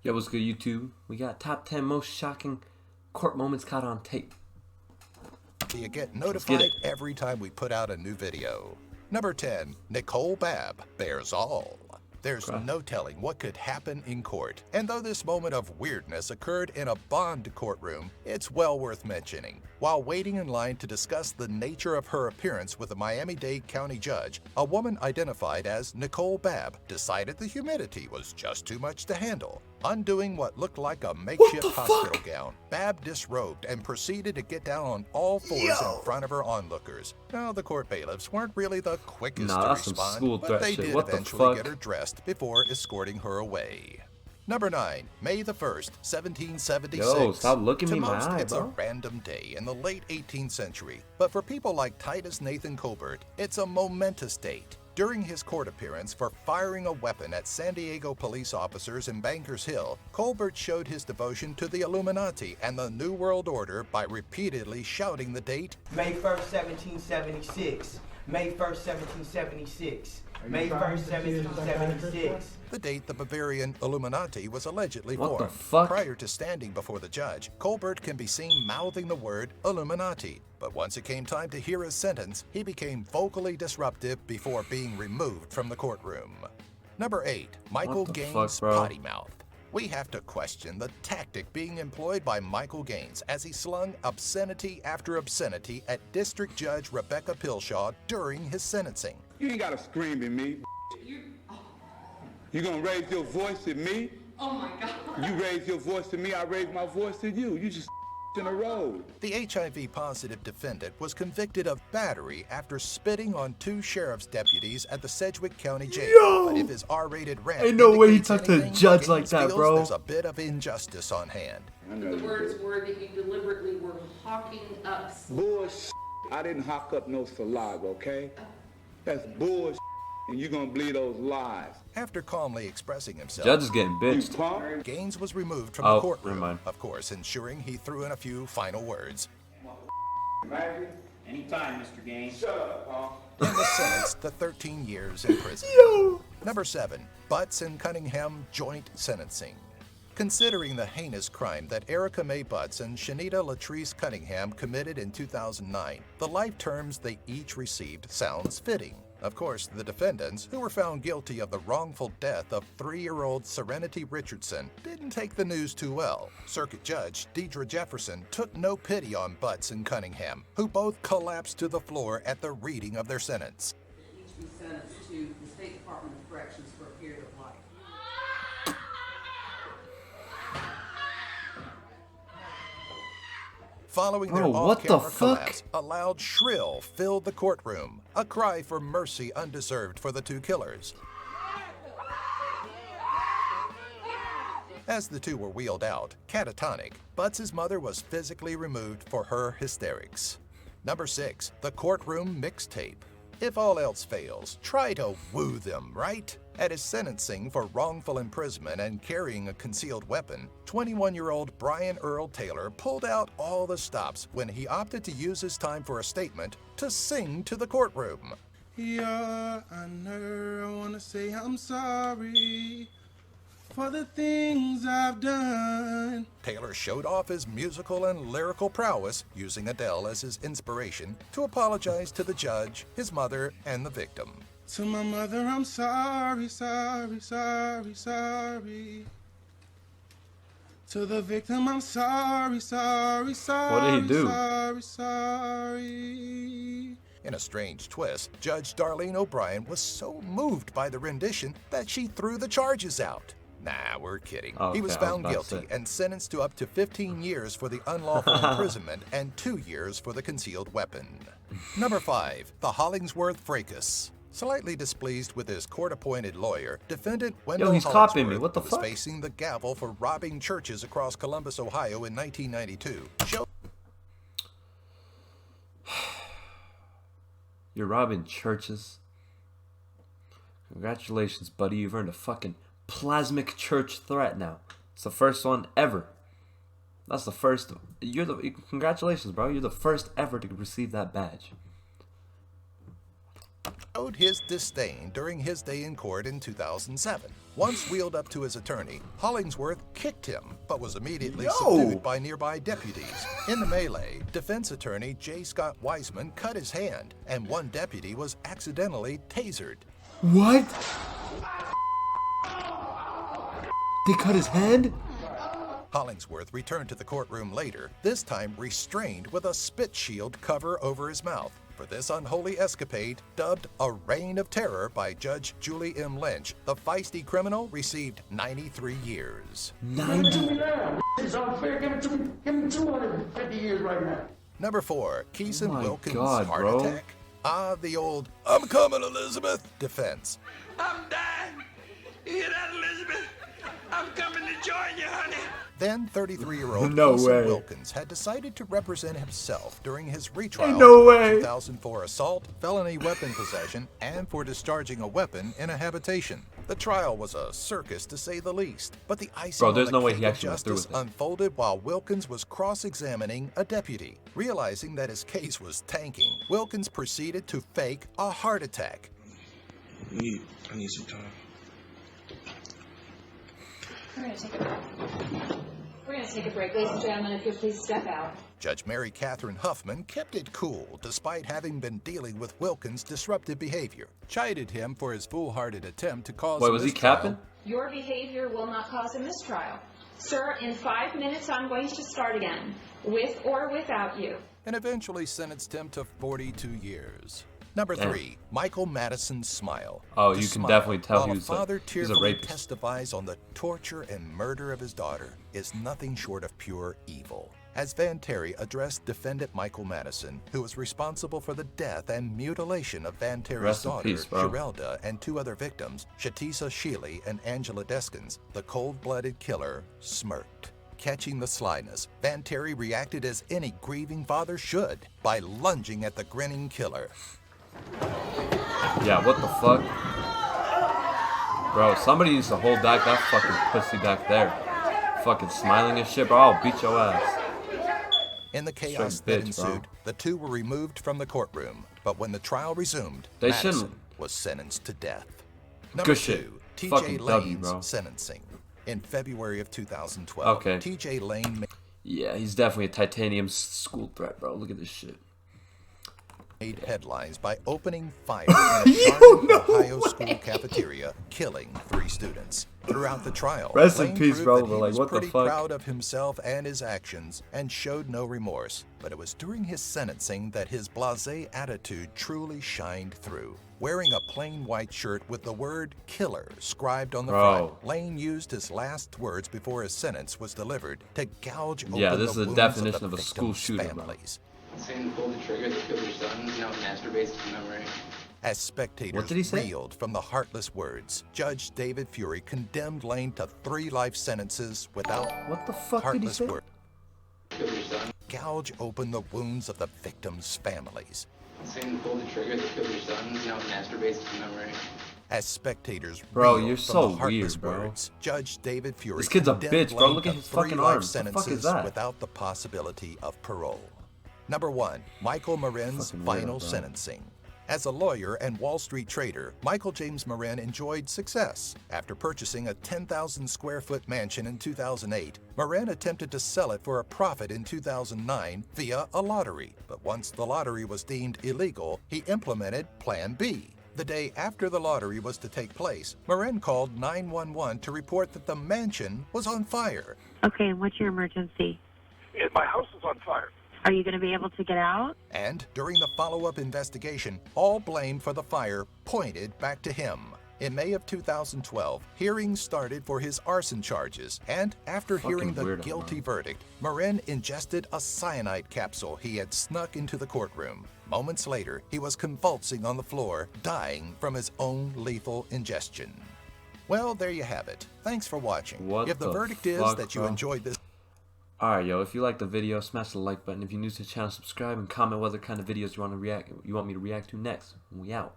Yo, what's good, YouTube? We got top 10 most shocking court moments caught on tape. You get notified every time we put out a new video. Number 10, Nicole BB bears all. There's no telling what could happen in court, and though this moment of weirdness occurred in a bond courtroom, it's well worth mentioning. While waiting in line to discuss the nature of her appearance with a Miami-Dade County judge, a woman identified as Nicole BB decided the humidity was just too much to handle. Undoing what looked like a makeshift hospital gown, BB disrobed and proceeded to get down on all fours in front of her onlookers. Now, the court bailiffs weren't really the quickest to respond, but they did eventually get her dressed before escorting her away. Number 9, May the 1st, 1776. Yo, stop looking me in my eye, it's a random day in the late 18th century, but for people like Titus Nathan Colbert, it's a momentous date. During his court appearance for firing a weapon at San Diego police officers in Bankers Hill, Colbert showed his devotion to the Illuminati and the New World Order by repeatedly shouting the date, May 1st, 1776. May 1st, 1776. May 1st, 1776. The date the Bavarian Illuminati was allegedly What formed. the fuck? Prior to standing before the judge, Colbert can be seen mouthing the word Illuminati. But once it came time to hear his sentence, he became vocally disruptive before being removed from the courtroom. Number 8, Michael Gaines' potty mouth. We have to question the tactic being employed by Michael Gaines as he slung obscenity after obscenity at District Judge Rebecca Pilshaw during his sentencing. You ain't gotta scream at me. You gonna raise your voice at me? Oh my God. You raise your voice at me, I raise my voice at you. You just in a row. The HIV-positive defendant was convicted of battery after spitting on 2 sheriff's deputies at the Sedgwick County Jail. Yo! But if his R-rated rant Ain't no way he indicates talked to a anything, judge like Gaines that, feels bro. There's a bit of injustice on hand. The words were that you deliberately were hawking us. Bullshit. I didn't hawk up no saliva, okay? That's bullshit, and you're gonna believe those lies. After calmly expressing himself, Judge is getting bitched. Gaines was removed from the courtroom, never mind. of course, ensuring he threw in a few final words. Anytime, Mr. Gaines. Shut up, Paul. And was sentenced to 13 years in prison. Number 7, Butts and Cunningham joint sentencing. Considering the heinous crime that Erica Mae Butts and Shanita Latrice Cunningham committed in 2009, the life terms they each received sounds fitting. Of course, the defendants, who were found guilty of the wrongful death of 3-year-old Serenity Richardson, didn't take the news too well. Circuit Judge Deidre Jefferson took no pity on Butts and Cunningham, who both collapsed to the floor at the reading of their sentence. Each be sentenced to the State Department of Corrections for a period of life. Following their off-camera collapse, a loud shrill filled the courtroom, a cry for mercy undeserved for the 2 killers. As the 2 were wheeled out, catatonic, Butts' mother was physically removed for her hysterics. Number 6, the courtroom mixtape. If all else fails, try to woo them, right? At his sentencing for wrongful imprisonment and carrying a concealed weapon, 21-year-old Brian Earl Taylor pulled out all the stops when he opted to use his time for a statement to sing to the courtroom. Your Honor, I want to say I'm sorry for the things I've done. Taylor showed off his musical and lyrical prowess, using Adele as his inspiration, to apologize to the judge, his mother, and the victim. To my mother, I'm sorry, sorry, sorry, sorry. To the victim, I'm sorry, sorry, sorry. What did he do? Sorry, sorry. In a strange twist, Judge Darlene O'Brien was so moved by the rendition that she threw the charges out. Nah, we're kidding. Oh, he was found guilty and sentenced to up to 15 years for the unlawful imprisonment and 2 years for the concealed weapon. Number 5, the Hollingsworth fracas. Slightly displeased with his court-appointed lawyer, defendant Wendell he's copying me. Hollingsworth, What the who fuck? was facing the gavel for robbing churches across Columbus, Ohio in 1992, showed You're robbing churches. Congratulations, buddy. You've earned a fucking PLASMIC church threat now. It's the first one ever. That's the first. Congratulations, bro. You're the first ever to receive that badge. showed his disdain during his day in court in 2007. Once wheeled up to his attorney, Hollingsworth kicked him, but was immediately subdued by nearby deputies. In the melee, defense attorney J. Scott Wiseman cut his hand, and one deputy was accidentally tasered. What? They cut his hand? Hollingsworth returned to the courtroom later, this time restrained with a spit shield cover over his mouth. For this unholy escapade, dubbed a reign of terror by Judge Julie M. Lynch, the feisty criminal received 93 years. 90? It's unfair. Give him 250 years right now. Number 4, Keeson Wilkins' God, heart bro. attack. Ah, the old, "I'm coming, Elizabeth," defense. I'm dying. You hear that, Elizabeth? I'm coming to join you, honey. Then 33-year-old No Keeson way. Wilkins had decided to represent himself during his retrial No for way. 2004 assault, felony weapon possession, and for discharging a weapon in a habitation. The trial was a circus to say the least, but the icing Bro, there's on the no way cake he of actually went through justice with it. unfolded while Wilkins was cross-examining a deputy. Realizing that his case was tanking, Wilkins proceeded to fake a heart attack. I need some time. We're going to take a break. Ladies and gentlemen, if you'll please step out. Judge Mary Catherine Huffman kept it cool despite having been dealing with Wilkins' disruptive behavior, chided him for his foolhardy attempt to cause Wait, was he capping? Your behavior will not cause a mistrial. Sir, in 5 minutes, I'm going to start again, with or without you. And eventually sentenced him to 42 years. Number 3, Michael Madison's smile. Oh, The you can smile, definitely tell while he a was father he's a tearfully rapist. testifies on the torture and murder of his daughter, is nothing short of pure evil. As Van Terry addressed defendant Michael Madison, who was responsible for the death and mutilation of Van Terry's Rest in daughter, peace, bro. Sherelda, and 2 other victims, Shatisa Sheely and Angela Deskins, the cold-blooded killer smirked. Catching the slyness, Van Terry reacted as any grieving father should, by lunging at the grinning killer. Yeah, what the fuck? Bro, somebody needs to hold back that fucking pussy back there. Fucking smiling and shit, bro. I'll beat your ass. In the chaos Straight that bitch, bro. ensued, the 2 were removed from the courtroom, but when the trial resumed, They Madison shouldn't. was sentenced to death. Number Good shit. 2, Fucking TJ W, Lane's bro. sentencing. In February of 2012, Okay. TJ Lane Yeah, he's definitely a titanium school threat, bro. Look at this shit. made headlines by opening fire in a charming Ohio school cafeteria, killing 3 students. Throughout the trial, Rest in Lane peace, proved bro, that but, he like, was what the pretty fuck? proud of himself and his actions and showed no remorse. But it was during his sentencing that his blasé attitude truly shined through. Wearing a plain white shirt with the word "killer" scribed on the Bro. front, Lane used his last words before his sentence was delivered to gouge open Yeah, this the is the wounds definition of the a school victims' shooter, bro. families. Saying pull the trigger to kill your sons, now masturbates to memory. As spectators What did he say? reeled from the heartless words, Judge David Fury condemned Lane to 3 life sentences without What the fuck did he heartless say? words. Kill your son. Gouge open the wounds of the victims' families. Saying pull the trigger to kill your sons, now masturbates to memory. As spectators Bro, reeled you're from so the heartless weird, bro. words, Judge David Fury This kid's a condemned bitch, bro. Lane Look at to his 3 fucking life arms. The fuck is sentences that? without the possibility of parole. Number 1, Michael Marin's Fucking weirdo, final bro. sentencing. As a lawyer and Wall Street trader, Michael James Marin enjoyed success. After purchasing a 10,000 square foot mansion in 2008, Marin attempted to sell it for a profit in 2009 via a lottery. But once the lottery was deemed illegal, he implemented Plan B. The day after the lottery was to take place, Marin called 911 to report that the mansion was on fire. Okay, what's your emergency? My house is on fire. Are you going to be able to get out? And during the follow-up investigation, all blame for the fire pointed back to him. In May of 2012, hearings started for his arson charges, and after Fucking hearing the weirdo, guilty man. verdict, Marin ingested a cyanide capsule he had snuck into the courtroom. Moments later, he was convulsing on the floor, dying from his own lethal ingestion. Well, there you have it. Thanks for watching. What If the the verdict is fuck, that you bro? enjoyed this Alright, yo, if you like the video, smash the like button. If you're new to the channel, subscribe and comment what other kind of videos you want me to react to next. We out.